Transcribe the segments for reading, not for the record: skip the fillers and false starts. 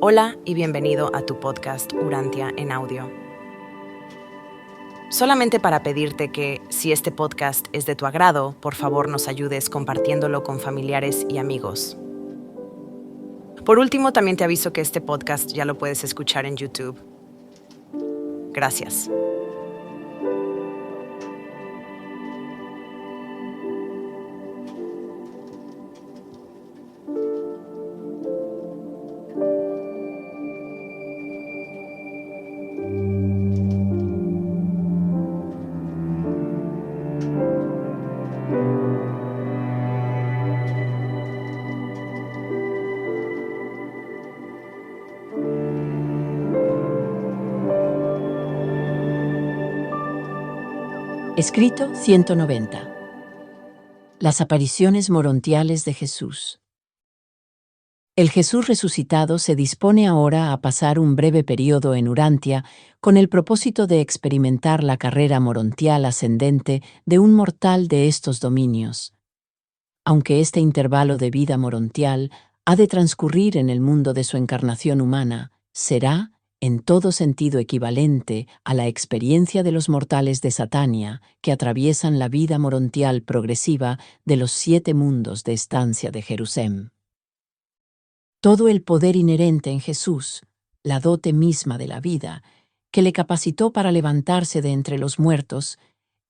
Hola y bienvenido a tu podcast Urantia en audio. Solamente para pedirte que, si este podcast es de tu agrado, por favor nos ayudes compartiéndolo con familiares y amigos. Por último, también te aviso que este podcast ya lo puedes escuchar en YouTube. Gracias. Escrito 190. Las apariciones morontiales de Jesús. El Jesús resucitado se dispone ahora a pasar un breve periodo en Urantia con el propósito de experimentar la carrera morontial ascendente de un mortal de estos dominios. Aunque este intervalo de vida morontial ha de transcurrir en el mundo de su encarnación humana, será, en todo sentido equivalente a la experiencia de los mortales de Satania que atraviesan la vida morontial progresiva de los 7 mundos de estancia de Jerusalén. Todo el poder inherente en Jesús, la dote misma de la vida, que le capacitó para levantarse de entre los muertos,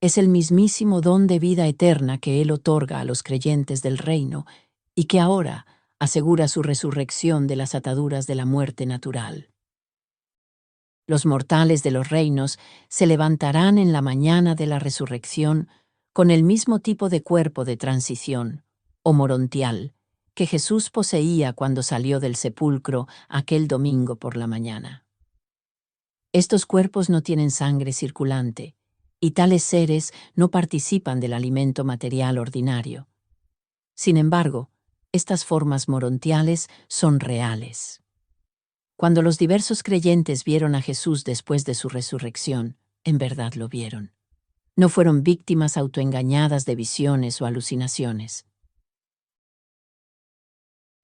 es el mismísimo don de vida eterna que Él otorga a los creyentes del reino y que ahora asegura su resurrección de las ataduras de la muerte natural. Los mortales de los reinos se levantarán en la mañana de la resurrección con el mismo tipo de cuerpo de transición, o morontial, que Jesús poseía cuando salió del sepulcro aquel domingo por la mañana. Estos cuerpos no tienen sangre circulante, y tales seres no participan del alimento material ordinario. Sin embargo, estas formas morontiales son reales. Cuando los diversos creyentes vieron a Jesús después de su resurrección, en verdad lo vieron. No fueron víctimas autoengañadas de visiones o alucinaciones.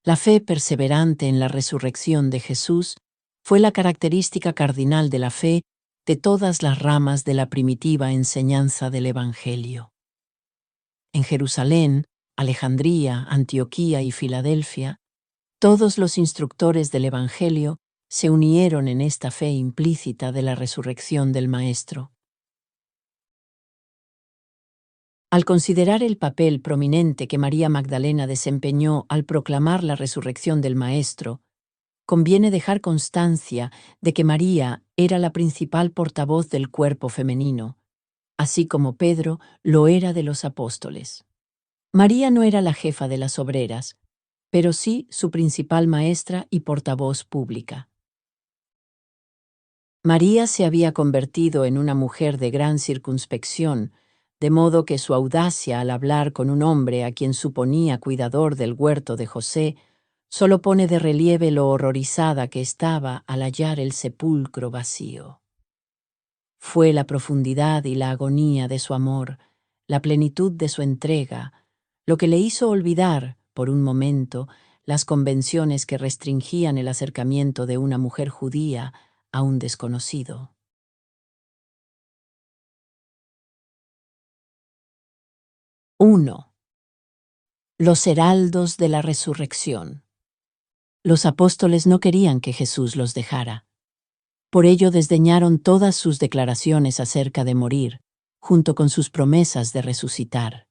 La fe perseverante en la resurrección de Jesús fue la característica cardinal de la fe de todas las ramas de la primitiva enseñanza del Evangelio. En Jerusalén, Alejandría, Antioquía y Filadelfia, todos los instructores del Evangelio se unieron en esta fe implícita de la resurrección del Maestro. Al considerar el papel prominente que María Magdalena desempeñó al proclamar la resurrección del Maestro, conviene dejar constancia de que María era la principal portavoz del cuerpo femenino, así como Pedro lo era de los apóstoles. María no era la jefa de las obreras, pero sí su principal maestra y portavoz pública. María se había convertido en una mujer de gran circunspección, de modo que su audacia al hablar con un hombre a quien suponía cuidador del huerto de José solo pone de relieve lo horrorizada que estaba al hallar el sepulcro vacío. Fue la profundidad y la agonía de su amor, la plenitud de su entrega, lo que le hizo olvidar, por un momento, las convenciones que restringían el acercamiento de una mujer judía a un desconocido. 1. Los heraldos de la resurrección. Los apóstoles no querían que Jesús los dejara. Por ello desdeñaron todas sus declaraciones acerca de morir, junto con sus promesas de resucitar.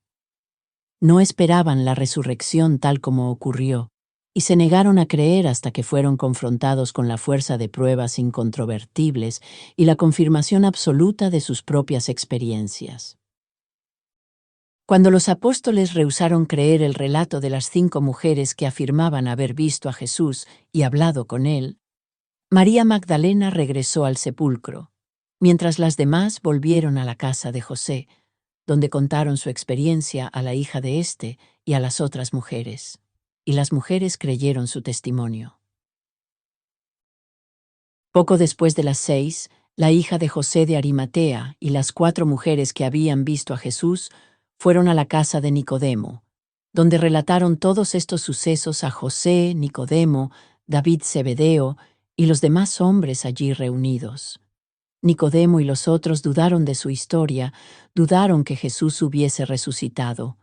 No esperaban la resurrección tal como ocurrió, y se negaron a creer hasta que fueron confrontados con la fuerza de pruebas incontrovertibles y la confirmación absoluta de sus propias experiencias. Cuando los apóstoles rehusaron creer el relato de las 5 mujeres que afirmaban haber visto a Jesús y hablado con él, María Magdalena regresó al sepulcro, mientras las demás volvieron a la casa de José, donde contaron su experiencia a la hija de éste y a las otras mujeres, y las mujeres creyeron su testimonio. Poco después de las 6, la hija de José de Arimatea y las 4 mujeres que habían visto a Jesús fueron a la casa de Nicodemo, donde relataron todos estos sucesos a José, Nicodemo, David Zebedeo y los demás hombres allí reunidos. Nicodemo y los otros dudaron de su historia, dudaron que Jesús hubiese resucitado.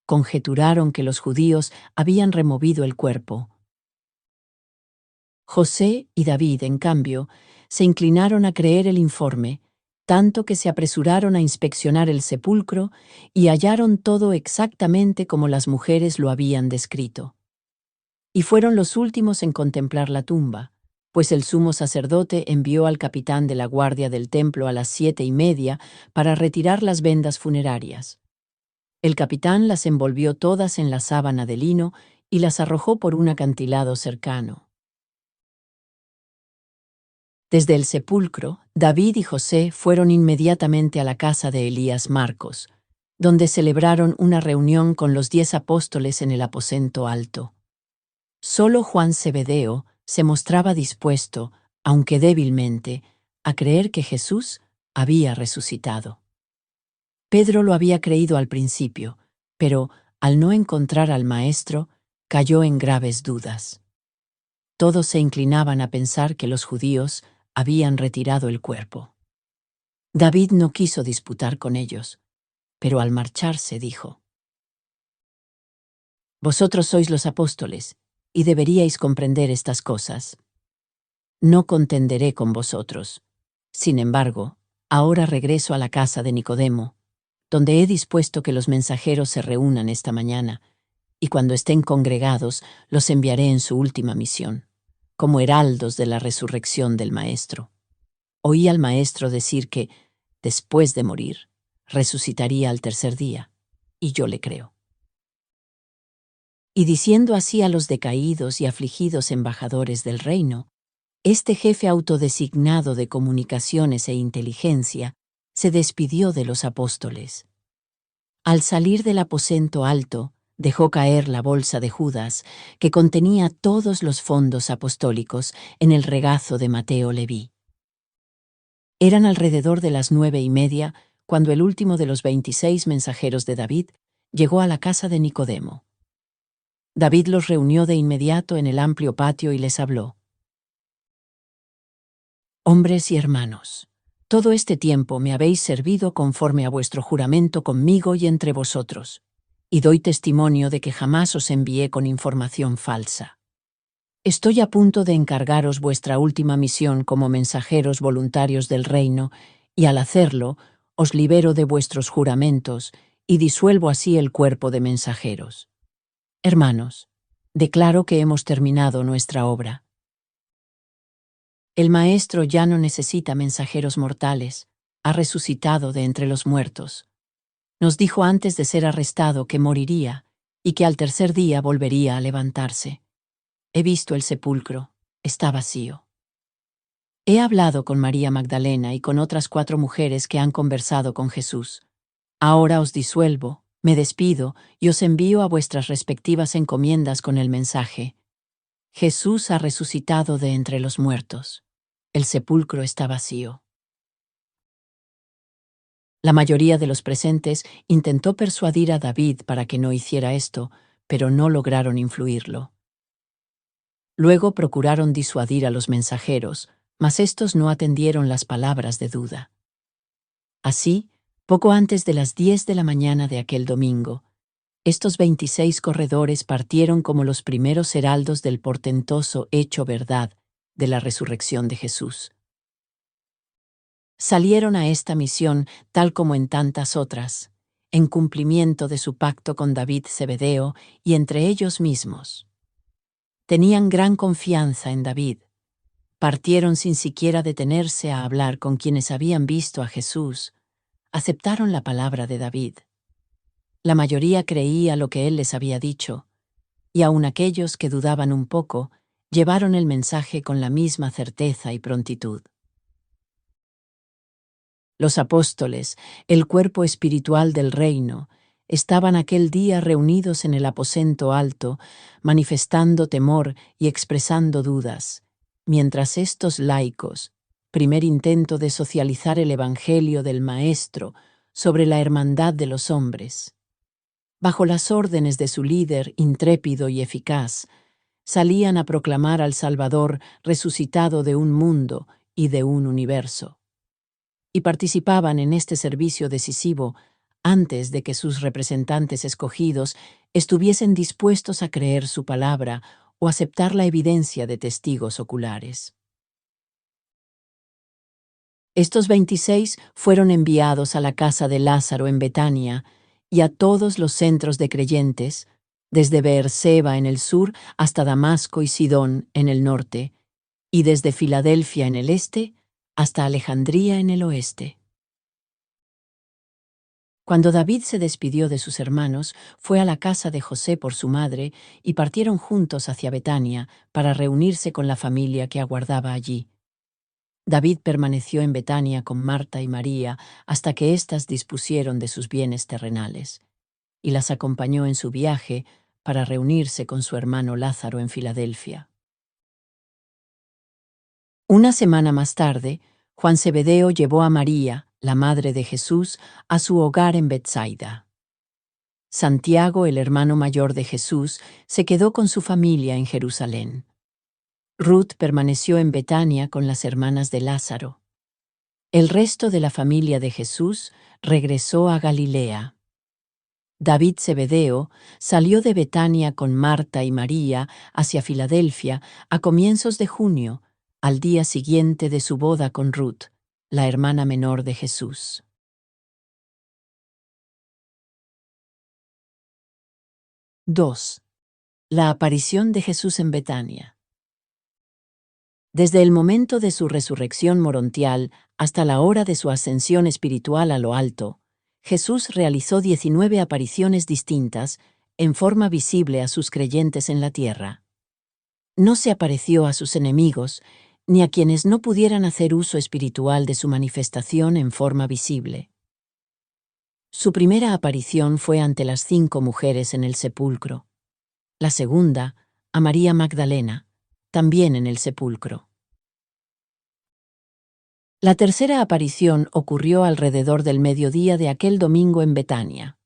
Conjeturaron que los judíos habían removido el cuerpo. José y David, en cambio, se inclinaron a creer el informe, tanto que se apresuraron a inspeccionar el sepulcro y hallaron todo exactamente como las mujeres lo habían descrito. Y fueron los últimos en contemplar la tumba, pues el sumo sacerdote envió al capitán de la guardia del templo a las 7:30 para retirar las vendas funerarias. El capitán las envolvió todas en la sábana de lino y las arrojó por un acantilado cercano. Desde el sepulcro, David y José fueron inmediatamente a la casa de Elías Marcos, donde celebraron una reunión con los 10 apóstoles en el aposento alto. Solo Juan Zebedeo se mostraba dispuesto, aunque débilmente, a creer que Jesús había resucitado. Pedro lo había creído al principio, pero al no encontrar al Maestro, cayó en graves dudas. Todos se inclinaban a pensar que los judíos habían retirado el cuerpo. David no quiso disputar con ellos, pero al marcharse dijo: «Vosotros sois los apóstoles, y deberíais comprender estas cosas. No contenderé con vosotros. Sin embargo, ahora regreso a la casa de Nicodemo, donde he dispuesto que los mensajeros se reúnan esta mañana, y cuando estén congregados los enviaré en su última misión, como heraldos de la resurrección del Maestro. Oí al Maestro decir que, después de morir, resucitaría al tercer día, y yo le creo». Y diciendo así a los decaídos y afligidos embajadores del reino, este jefe autodesignado de comunicaciones e inteligencia se despidió de los apóstoles. Al salir del aposento alto, dejó caer la bolsa de Judas, que contenía todos los fondos apostólicos, en el regazo de Mateo Leví. Eran alrededor de las 9:30 cuando el último de los 26 mensajeros de David llegó a la casa de Nicodemo. David los reunió de inmediato en el amplio patio y les habló: «Hombres y hermanos, todo este tiempo me habéis servido conforme a vuestro juramento conmigo y entre vosotros, y doy testimonio de que jamás os envié con información falsa. Estoy a punto de encargaros vuestra última misión como mensajeros voluntarios del reino, y al hacerlo, os libero de vuestros juramentos y disuelvo así el cuerpo de mensajeros. Hermanos, declaro que hemos terminado nuestra obra. El Maestro ya no necesita mensajeros mortales, ha resucitado de entre los muertos. Nos dijo antes de ser arrestado que moriría y que al tercer día volvería a levantarse. He visto el sepulcro, está vacío. He hablado con María Magdalena y con otras 4 mujeres que han conversado con Jesús. Ahora os disuelvo, me despido y os envío a vuestras respectivas encomiendas con el mensaje: Jesús ha resucitado de entre los muertos. El sepulcro está vacío». La mayoría de los presentes intentó persuadir a David para que no hiciera esto, pero no lograron influirlo. Luego procuraron disuadir a los mensajeros, mas estos no atendieron las palabras de duda. Así, poco antes de las 10 de la mañana de aquel domingo, estos 26 corredores partieron como los primeros heraldos del portentoso hecho verdad de la resurrección de Jesús. Salieron a esta misión, tal como en tantas otras, en cumplimiento de su pacto con David Zebedeo y entre ellos mismos. Tenían gran confianza en David. Partieron sin siquiera detenerse a hablar con quienes habían visto a Jesús. Aceptaron la palabra de David. La mayoría creía lo que él les había dicho, y aun aquellos que dudaban un poco, llevaron el mensaje con la misma certeza y prontitud. Los apóstoles, el cuerpo espiritual del reino, estaban aquel día reunidos en el aposento alto, manifestando temor y expresando dudas, mientras estos laicos, primer intento de socializar el Evangelio del Maestro sobre la hermandad de los hombres, bajo las órdenes de su líder intrépido y eficaz, salían a proclamar al Salvador resucitado de un mundo y de un universo. Y participaban en este servicio decisivo antes de que sus representantes escogidos estuviesen dispuestos a creer su palabra o aceptar la evidencia de testigos oculares. Estos 26 fueron enviados a la casa de Lázaro en Betania y a todos los centros de creyentes, desde Beerseba en el sur hasta Damasco y Sidón en el norte, y desde Filadelfia en el este hasta Alejandría en el oeste. Cuando David se despidió de sus hermanos, fue a la casa de José por su madre y partieron juntos hacia Betania para reunirse con la familia que aguardaba allí. David permaneció en Betania con Marta y María hasta que éstas dispusieron de sus bienes terrenales, y las acompañó en su viaje para reunirse con su hermano Lázaro en Filadelfia. Una semana más tarde, Juan Zebedeo llevó a María, la madre de Jesús, a su hogar en Betsaida. Santiago, el hermano mayor de Jesús, se quedó con su familia en Jerusalén. Ruth permaneció en Betania con las hermanas de Lázaro. El resto de la familia de Jesús regresó a Galilea. David Zebedeo salió de Betania con Marta y María hacia Filadelfia a comienzos de junio, al día siguiente de su boda con Ruth, la hermana menor de Jesús. II. La aparición de Jesús en Betania. Desde el momento de su resurrección morontial hasta la hora de su ascensión espiritual a lo alto, Jesús realizó 19 apariciones distintas en forma visible a sus creyentes en la tierra. No se apareció a sus enemigos, ni a quienes no pudieran hacer uso espiritual de su manifestación en forma visible. Su primera aparición fue ante las 5 mujeres en el sepulcro. La segunda, a María Magdalena, también en el sepulcro. La tercera aparición ocurrió alrededor del mediodía de aquel domingo en Betania.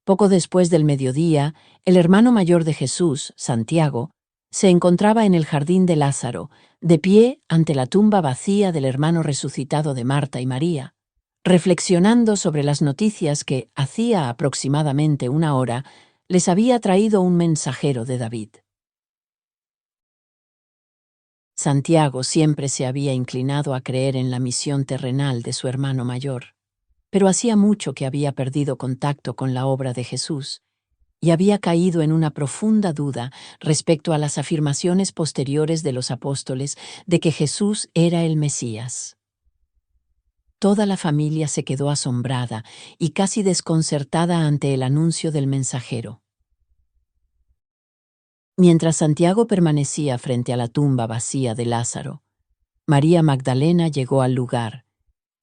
Poco después del mediodía, el hermano mayor de Jesús, Santiago, se encontraba en el jardín de Lázaro, de pie ante la tumba vacía del hermano resucitado de Marta y María, reflexionando sobre las noticias que, hacía aproximadamente una hora, les había traído un mensajero de David. Santiago siempre se había inclinado a creer en la misión terrenal de su hermano mayor, pero hacía mucho que había perdido contacto con la obra de Jesús y había caído en una profunda duda respecto a las afirmaciones posteriores de los apóstoles de que Jesús era el Mesías. Toda la familia se quedó asombrada y casi desconcertada ante el anuncio del mensajero. Mientras Santiago permanecía frente a la tumba vacía de Lázaro, María Magdalena llegó al lugar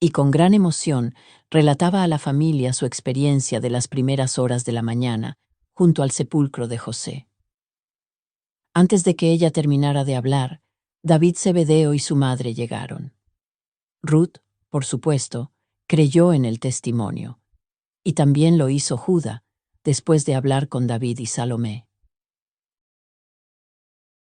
y con gran emoción relataba a la familia su experiencia de las primeras horas de la mañana junto al sepulcro de José. Antes de que ella terminara de hablar, David Zebedeo y su madre llegaron. Ruth, por supuesto, creyó en el testimonio, y también lo hizo Judá, después de hablar con David y Salomé.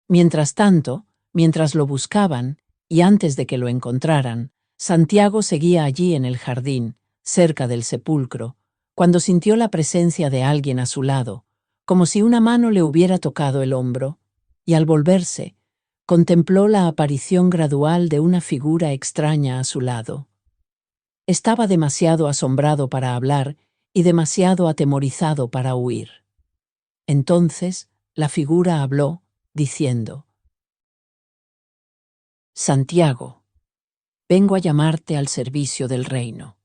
Mientras tanto, mientras lo buscaban, y antes de que lo encontraran, Santiago seguía allí en el jardín, cerca del sepulcro, cuando sintió la presencia de alguien a su lado, como si una mano le hubiera tocado el hombro, y al volverse, contempló la aparición gradual de una figura extraña a su lado. Estaba demasiado asombrado para hablar y demasiado atemorizado para huir. Entonces, la figura habló, diciendo: Santiago, vengo a llamarte al servicio del reino.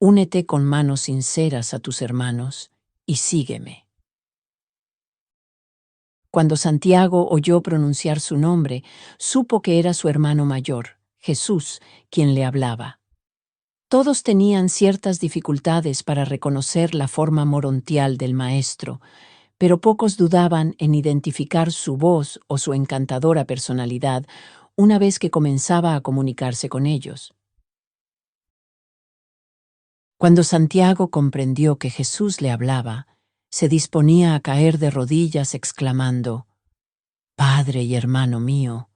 Únete con manos sinceras a tus hermanos y sígueme. Cuando Santiago oyó pronunciar su nombre, supo que era su hermano mayor, Jesús, quien le hablaba. Todos tenían ciertas dificultades para reconocer la forma morontial del Maestro, pero pocos dudaban en identificar su voz o su encantadora personalidad una vez que comenzaba a comunicarse con ellos. Cuando Santiago comprendió que Jesús le hablaba, se disponía a caer de rodillas exclamando: Padre y hermano mío.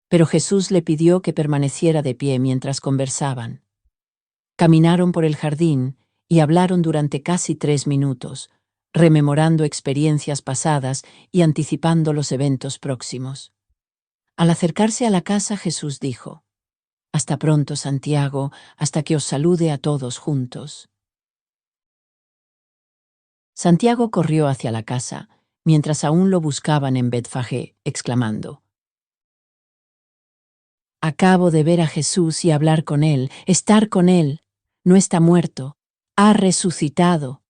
Pero Jesús le pidió que permaneciera de pie mientras conversaban. Caminaron por el jardín y hablaron durante casi 3 minutos, rememorando experiencias pasadas y anticipando los eventos próximos. Al acercarse a la casa, Jesús dijo: «Hasta pronto, Santiago, hasta que os salude a todos juntos». Santiago corrió hacia la casa, mientras aún lo buscaban en Betfagé, exclamando: «Acabo de ver a Jesús y hablar con él, estar con él. No está muerto, ha resucitado.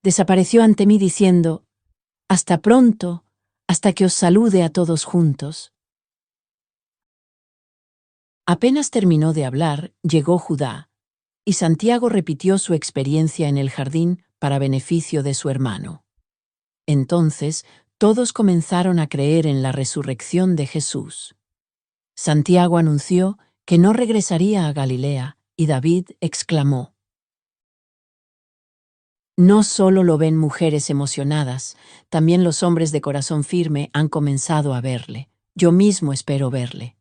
Desapareció ante mí diciendo: «Hasta pronto, hasta que os salude a todos juntos». Apenas terminó de hablar, llegó Judá, y Santiago repitió su experiencia en el jardín para beneficio de su hermano. Entonces, todos comenzaron a creer en la resurrección de Jesús. Santiago anunció que no regresaría a Galilea, y David exclamó: «No solo lo ven mujeres emocionadas, también los hombres de corazón firme han comenzado a verle. Yo mismo espero verle».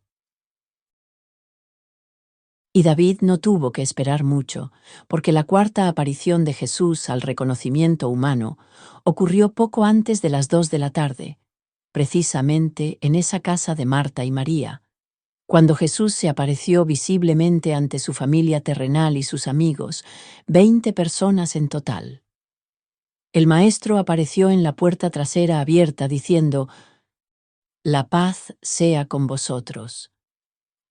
Y David no tuvo que esperar mucho, porque la cuarta aparición de Jesús al reconocimiento humano ocurrió poco antes de las 2 de la tarde, precisamente en esa casa de Marta y María, cuando Jesús se apareció visiblemente ante su familia terrenal y sus amigos, 20 personas en total. El Maestro apareció en la puerta trasera abierta diciendo: «La paz sea con vosotros.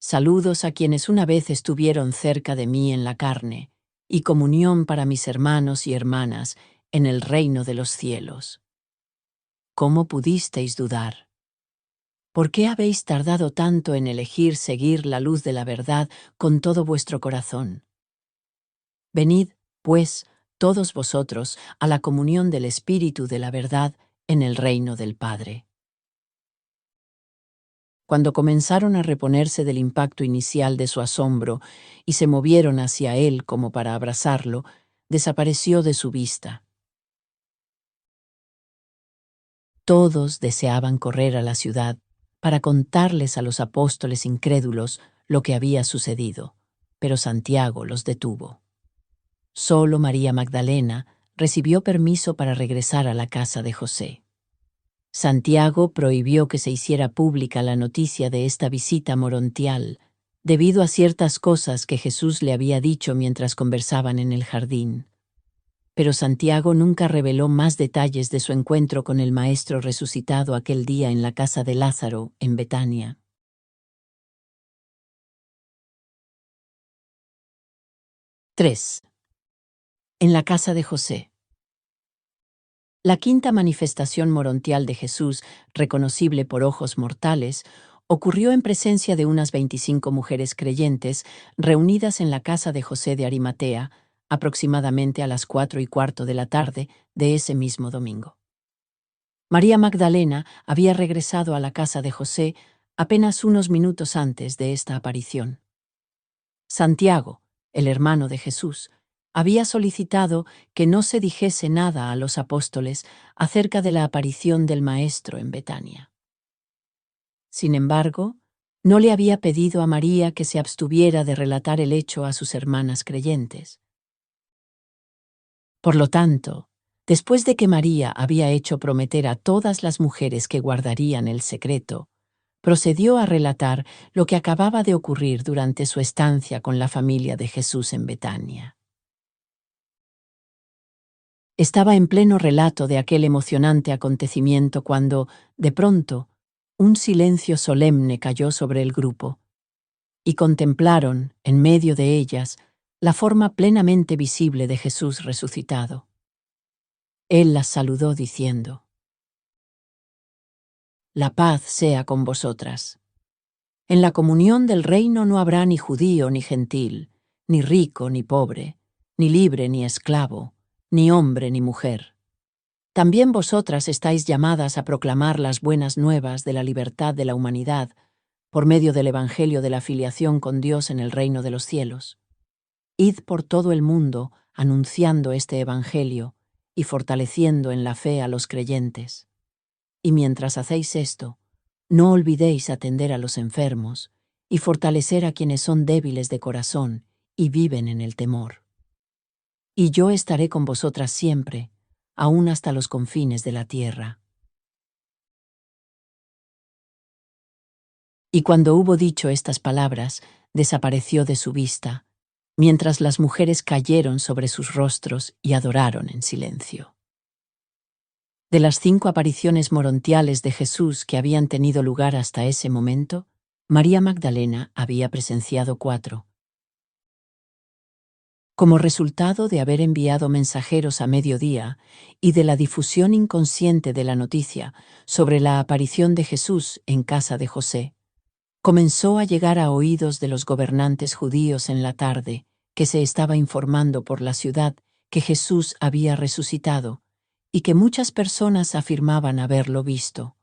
Saludos a quienes una vez estuvieron cerca de mí en la carne, y comunión para mis hermanos y hermanas en el reino de los cielos». ¿Cómo pudisteis dudar? ¿Por qué habéis tardado tanto en elegir seguir la luz de la verdad con todo vuestro corazón? Venid, pues, todos vosotros, a la comunión del Espíritu de la verdad en el reino del Padre. Cuando comenzaron a reponerse del impacto inicial de su asombro y se movieron hacia él como para abrazarlo, desapareció de su vista. Todos deseaban correr a la ciudad para contarles a los apóstoles incrédulos lo que había sucedido, pero Santiago los detuvo. Solo María Magdalena recibió permiso para regresar a la casa de José. Santiago prohibió que se hiciera pública la noticia de esta visita morontial, debido a ciertas cosas que Jesús le había dicho mientras conversaban en el jardín. Pero Santiago nunca reveló más detalles de su encuentro con el Maestro resucitado aquel día en la casa de Lázaro, en Betania. 3. En la casa de José. La quinta manifestación morontial de Jesús, reconocible por ojos mortales, ocurrió en presencia de unas 25 mujeres creyentes reunidas en la casa de José de Arimatea, aproximadamente a las 4:15 de la tarde de ese mismo domingo. María Magdalena había regresado a la casa de José apenas unos minutos antes de esta aparición. Santiago, el hermano de Jesús, había solicitado que no se dijese nada a los apóstoles acerca de la aparición del Maestro en Betania. Sin embargo, no le había pedido a María que se abstuviera de relatar el hecho a sus hermanas creyentes. Por lo tanto, después de que María había hecho prometer a todas las mujeres que guardarían el secreto, procedió a relatar lo que acababa de ocurrir durante su estancia con la familia de Jesús en Betania. Estaba en pleno relato de aquel emocionante acontecimiento cuando, de pronto, un silencio solemne cayó sobre el grupo, y contemplaron, en medio de ellas, la forma plenamente visible de Jesús resucitado. Él las saludó diciendo: «La paz sea con vosotras. En la comunión del reino no habrá ni judío ni gentil, ni rico ni pobre, ni libre ni esclavo, ni hombre ni mujer. También vosotras estáis llamadas a proclamar las buenas nuevas de la libertad de la humanidad por medio del Evangelio de la filiación con Dios en el reino de los cielos. Id por todo el mundo anunciando este Evangelio y fortaleciendo en la fe a los creyentes. Y mientras hacéis esto, no olvidéis atender a los enfermos y fortalecer a quienes son débiles de corazón y viven en el temor. Y yo estaré con vosotras siempre, aún hasta los confines de la tierra. Y cuando hubo dicho estas palabras, desapareció de su vista, mientras las mujeres cayeron sobre sus rostros y adoraron en silencio. De las 5 apariciones morontiales de Jesús que habían tenido lugar hasta ese momento, María Magdalena había presenciado 4. Como resultado de haber enviado mensajeros a mediodía y de la difusión inconsciente de la noticia sobre la aparición de Jesús en casa de José, comenzó a llegar a oídos de los gobernantes judíos en la tarde, que se estaba informando por la ciudad que Jesús había resucitado y que muchas personas afirmaban haberlo visto.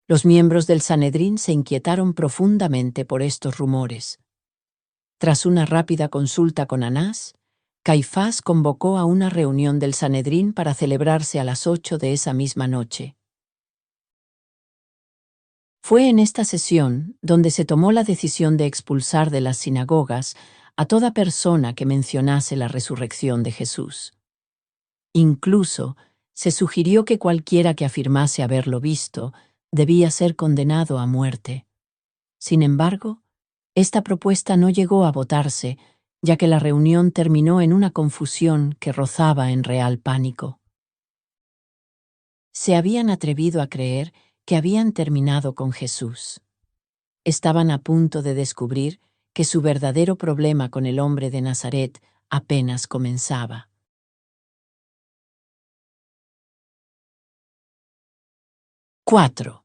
Los miembros del Sanedrín se inquietaron profundamente por estos rumores. Tras una rápida consulta con Anás, Caifás convocó a una reunión del Sanedrín para celebrarse a las 8 de esa misma noche. Fue en esta sesión donde se tomó la decisión de expulsar de las sinagogas a toda persona que mencionase la resurrección de Jesús. Incluso se sugirió que cualquiera que afirmase haberlo visto debía ser condenado a muerte. Sin embargo, esta propuesta no llegó a votarse, ya que la reunión terminó en una confusión que rozaba en real pánico. Se habían atrevido a creer que habían terminado con Jesús. Estaban a punto de descubrir que su verdadero problema con el hombre de Nazaret apenas comenzaba. ¡4!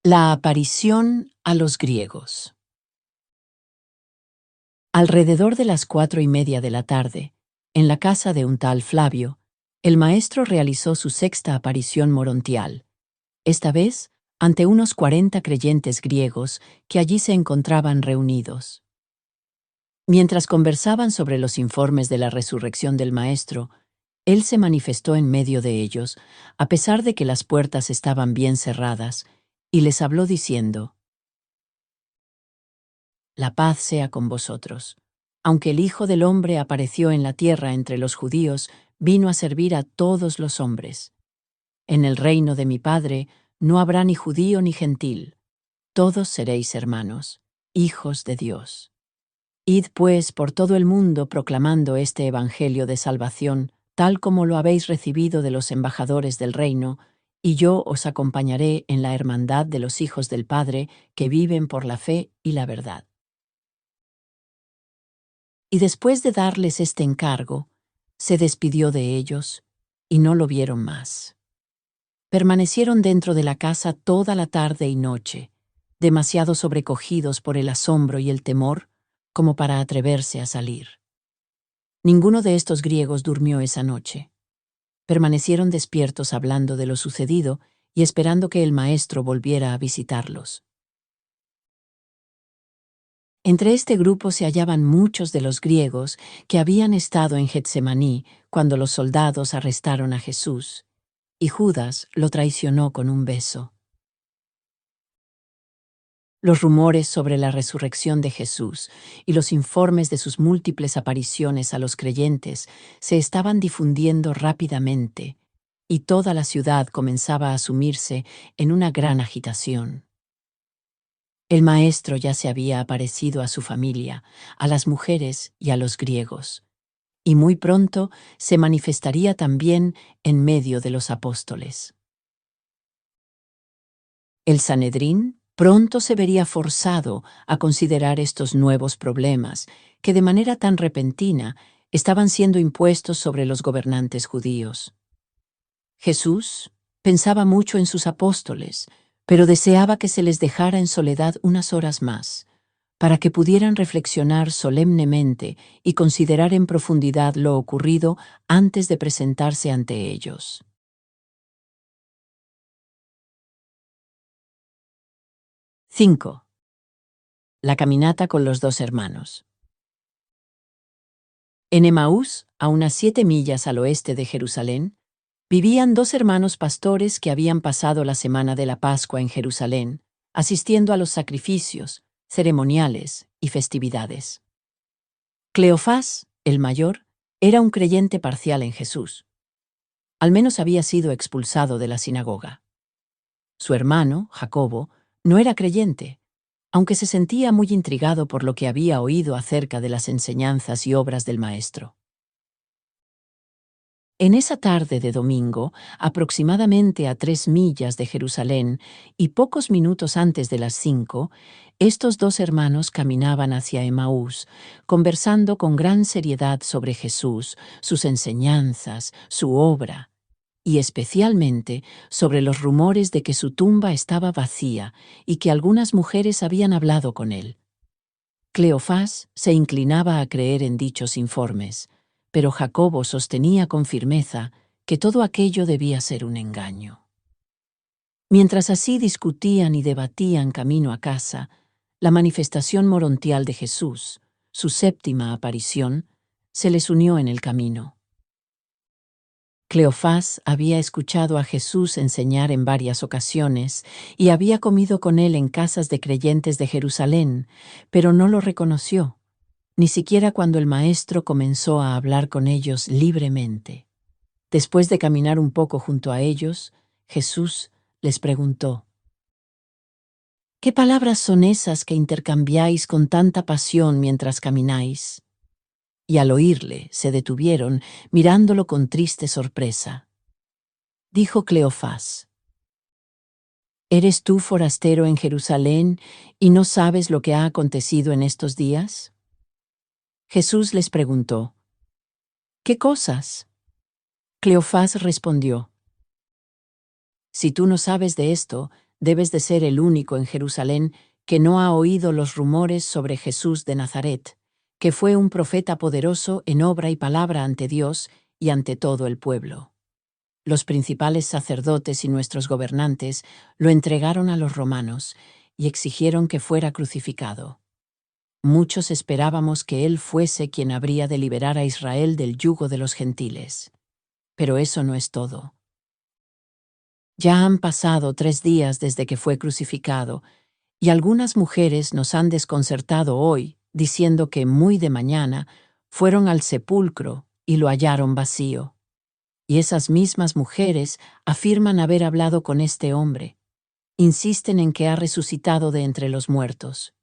La aparición a los griegos. Alrededor de las 4:30 de la tarde, en la casa de un tal Flavio, el maestro realizó su 6ª aparición morontial, esta vez ante unos 40 creyentes griegos que allí se encontraban reunidos. Mientras conversaban sobre los informes de la resurrección del maestro, él se manifestó en medio de ellos, a pesar de que las puertas estaban bien cerradas, y les habló diciendo: «La paz sea con vosotros. Aunque el Hijo del Hombre apareció en la tierra entre los judíos, vino a servir a todos los hombres. En el reino de mi Padre no habrá ni judío ni gentil. Todos seréis hermanos, hijos de Dios. Id pues por todo el mundo proclamando este evangelio de salvación, tal como lo habéis recibido de los embajadores del reino, y yo os acompañaré en la hermandad de los hijos del Padre que viven por la fe y la verdad». Y después de darles este encargo, se despidió de ellos y no lo vieron más. Permanecieron dentro de la casa toda la tarde y noche, demasiado sobrecogidos por el asombro y el temor como para atreverse a salir. Ninguno de estos griegos durmió esa noche. Permanecieron despiertos hablando de lo sucedido y esperando que el maestro volviera a visitarlos. Entre este grupo se hallaban muchos de los griegos que habían estado en Getsemaní cuando los soldados arrestaron a Jesús, y Judas lo traicionó con un beso. Los rumores sobre la resurrección de Jesús y los informes de sus múltiples apariciones a los creyentes se estaban difundiendo rápidamente, y toda la ciudad comenzaba a sumirse en una gran agitación. El maestro ya se había aparecido a su familia, a las mujeres y a los griegos, y muy pronto se manifestaría también en medio de los apóstoles. El Sanedrín pronto se vería forzado a considerar estos nuevos problemas que de manera tan repentina estaban siendo impuestos sobre los gobernantes judíos. Jesús pensaba mucho en sus apóstoles, pero deseaba que se les dejara en soledad unas horas más, para que pudieran reflexionar solemnemente y considerar en profundidad lo ocurrido antes de presentarse ante ellos. 5. La caminata con los 2 hermanos. En Emaús, a unas 7 millas al oeste de Jerusalén, Vivían dos hermanos pastores que habían pasado la semana de la Pascua en Jerusalén, asistiendo a los sacrificios, ceremoniales y festividades. Cleofás, el mayor, era un creyente parcial en Jesús. Al menos había sido expulsado de la sinagoga. Su hermano, Jacobo, no era creyente, aunque se sentía muy intrigado por lo que había oído acerca de las enseñanzas y obras del Maestro. En esa tarde de domingo, aproximadamente a 3 millas de Jerusalén y pocos minutos antes de las 5, estos dos hermanos caminaban hacia Emaús, conversando con gran seriedad sobre Jesús, sus enseñanzas, su obra, y especialmente sobre los rumores de que su tumba estaba vacía y que algunas mujeres habían hablado con él. Cleofás se inclinaba a creer en dichos informes, pero Jacobo sostenía con firmeza que todo aquello debía ser un engaño. Mientras así discutían y debatían camino a casa, la manifestación morontial de Jesús, su séptima aparición, se les unió en el camino. Cleofás había escuchado a Jesús enseñar en varias ocasiones y había comido con él en casas de creyentes de Jerusalén, pero no lo reconoció, ni siquiera cuando el Maestro comenzó a hablar con ellos libremente. Después de caminar un poco junto a ellos, Jesús les preguntó: ¿Qué palabras son esas que intercambiáis con tanta pasión mientras camináis? Y al oírle se detuvieron, mirándolo con triste sorpresa. Dijo Cleofás: ¿Eres tú forastero en Jerusalén y no sabes lo que ha acontecido en estos días? Jesús les preguntó: ¿Qué cosas? Cleofás respondió: Si tú no sabes de esto, debes de ser el único en Jerusalén que no ha oído los rumores sobre Jesús de Nazaret, que fue un profeta poderoso en obra y palabra ante Dios y ante todo el pueblo. Los principales sacerdotes y nuestros gobernantes lo entregaron a los romanos y exigieron que fuera crucificado. Muchos esperábamos que él fuese quien habría de liberar a Israel del yugo de los gentiles. Pero eso no es todo. Ya han pasado 3 días desde que fue crucificado, y algunas mujeres nos han desconcertado hoy, diciendo que muy de mañana fueron al sepulcro y lo hallaron vacío. Y esas mismas mujeres afirman haber hablado con este hombre. Insisten en que ha resucitado de entre los muertos.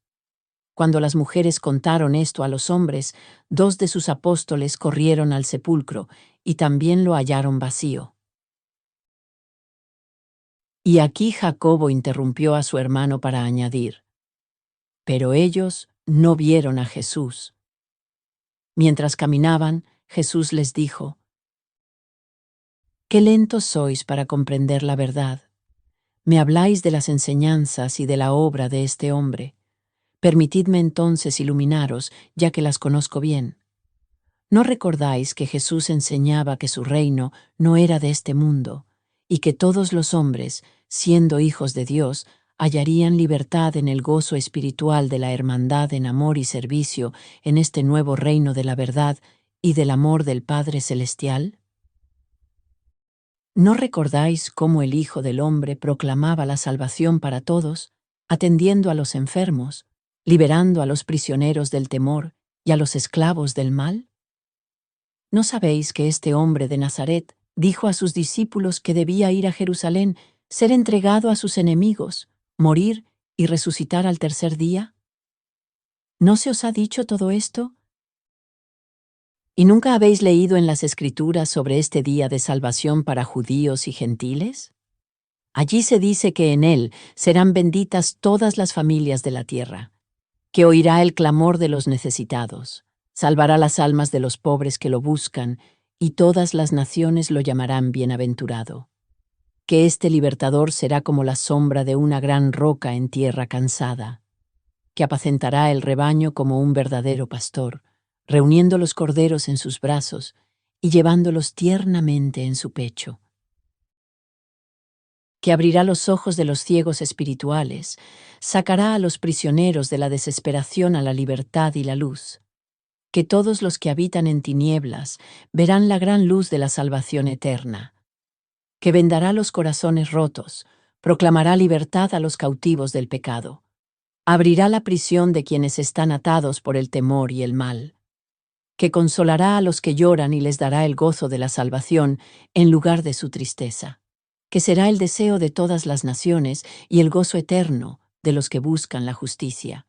Cuando las mujeres contaron esto a los hombres, 2 de sus apóstoles corrieron al sepulcro y también lo hallaron vacío. Y aquí Jacobo interrumpió a su hermano para añadir: Pero ellos no vieron a Jesús. Mientras caminaban, Jesús les dijo: «Qué lentos sois para comprender la verdad. Me habláis de las enseñanzas y de la obra de este hombre. Permitidme entonces iluminaros, ya que las conozco bien. ¿No recordáis que Jesús enseñaba que su reino no era de este mundo, y que todos los hombres, siendo hijos de Dios, hallarían libertad en el gozo espiritual de la hermandad en amor y servicio en este nuevo reino de la verdad y del amor del Padre Celestial? ¿No recordáis cómo el Hijo del Hombre proclamaba la salvación para todos, atendiendo a los enfermos, liberando a los prisioneros del temor y a los esclavos del mal? ¿No sabéis que este hombre de Nazaret dijo a sus discípulos que debía ir a Jerusalén, ser entregado a sus enemigos, morir y resucitar al tercer día? ¿No se os ha dicho todo esto? ¿Y nunca habéis leído en las Escrituras sobre este día de salvación para judíos y gentiles? Allí se dice que en él serán benditas todas las familias de la tierra, que oirá el clamor de los necesitados, salvará las almas de los pobres que lo buscan, y todas las naciones lo llamarán bienaventurado. Que este libertador será como la sombra de una gran roca en tierra cansada, que apacentará el rebaño como un verdadero pastor, reuniendo los corderos en sus brazos y llevándolos tiernamente en su pecho. Que abrirá los ojos de los ciegos espirituales, sacará a los prisioneros de la desesperación a la libertad y la luz. Que todos los que habitan en tinieblas verán la gran luz de la salvación eterna. que vendará los corazones rotos, proclamará libertad a los cautivos del pecado, abrirá la prisión de quienes están atados por el temor y el mal, que consolará a los que lloran y les dará el gozo de la salvación en lugar de su tristeza, que será el deseo de todas las naciones y el gozo eterno de los que buscan la justicia.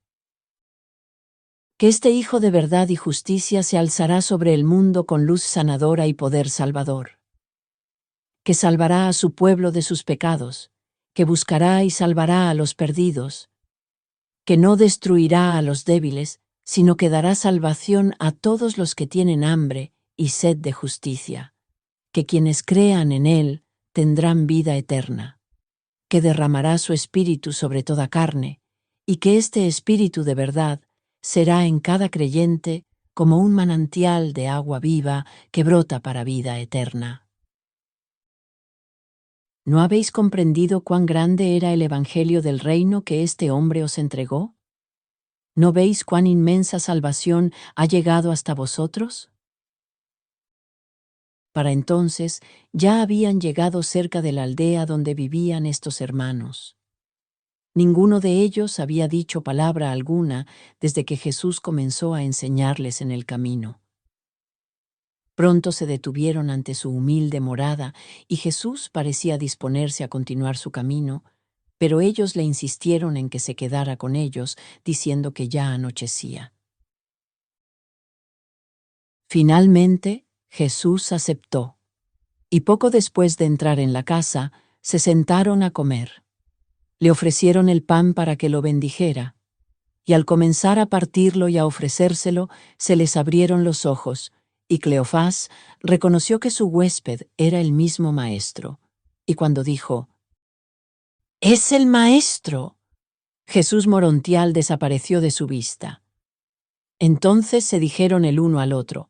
Que este Hijo de verdad y justicia se alzará sobre el mundo con luz sanadora y poder salvador, que salvará a su pueblo de sus pecados, que buscará y salvará a los perdidos, que no destruirá a los débiles, sino que dará salvación a todos los que tienen hambre y sed de justicia, que quienes crean en Él tendrán vida eterna, que derramará su espíritu sobre toda carne, y que este espíritu de verdad será en cada creyente como un manantial de agua viva que brota para vida eterna. ¿No habéis comprendido cuán grande era el evangelio del reino que este hombre os entregó? ¿No veis cuán inmensa salvación ha llegado hasta vosotros? Para entonces ya habían llegado cerca de la aldea donde vivían estos hermanos. Ninguno de ellos había dicho palabra alguna desde que Jesús comenzó a enseñarles en el camino. Pronto se detuvieron ante su humilde morada y Jesús parecía disponerse a continuar su camino, pero ellos le insistieron en que se quedara con ellos, diciendo que ya anochecía. Finalmente, Jesús aceptó, y poco después de entrar en la casa, se sentaron a comer. Le ofrecieron el pan para que lo bendijera, y al comenzar a partirlo y a ofrecérselo, se les abrieron los ojos, y Cleofás reconoció que su huésped era el mismo Maestro, y cuando dijo, «¡Es el Maestro!», Jesús morontial desapareció de su vista. Entonces se dijeron el uno al otro,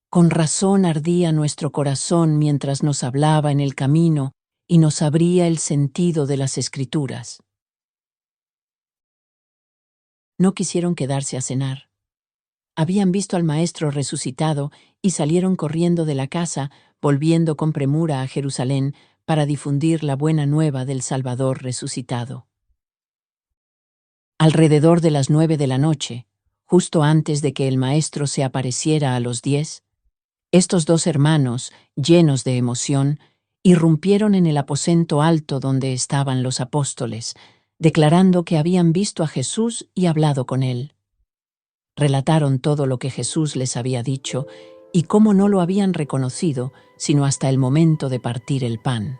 «Con razón ardía nuestro corazón mientras nos hablaba en el camino y nos abría el sentido de las Escrituras». No quisieron quedarse a cenar. Habían visto al Maestro resucitado y salieron corriendo de la casa, volviendo con premura a Jerusalén para difundir la buena nueva del Salvador resucitado. Alrededor de las 9 de la noche, justo antes de que el Maestro se apareciera a los 10, estos dos hermanos, llenos de emoción, irrumpieron en el aposento alto donde estaban los apóstoles, declarando que habían visto a Jesús y hablado con él. Relataron todo lo que Jesús les había dicho y cómo no lo habían reconocido sino hasta el momento de partir el pan.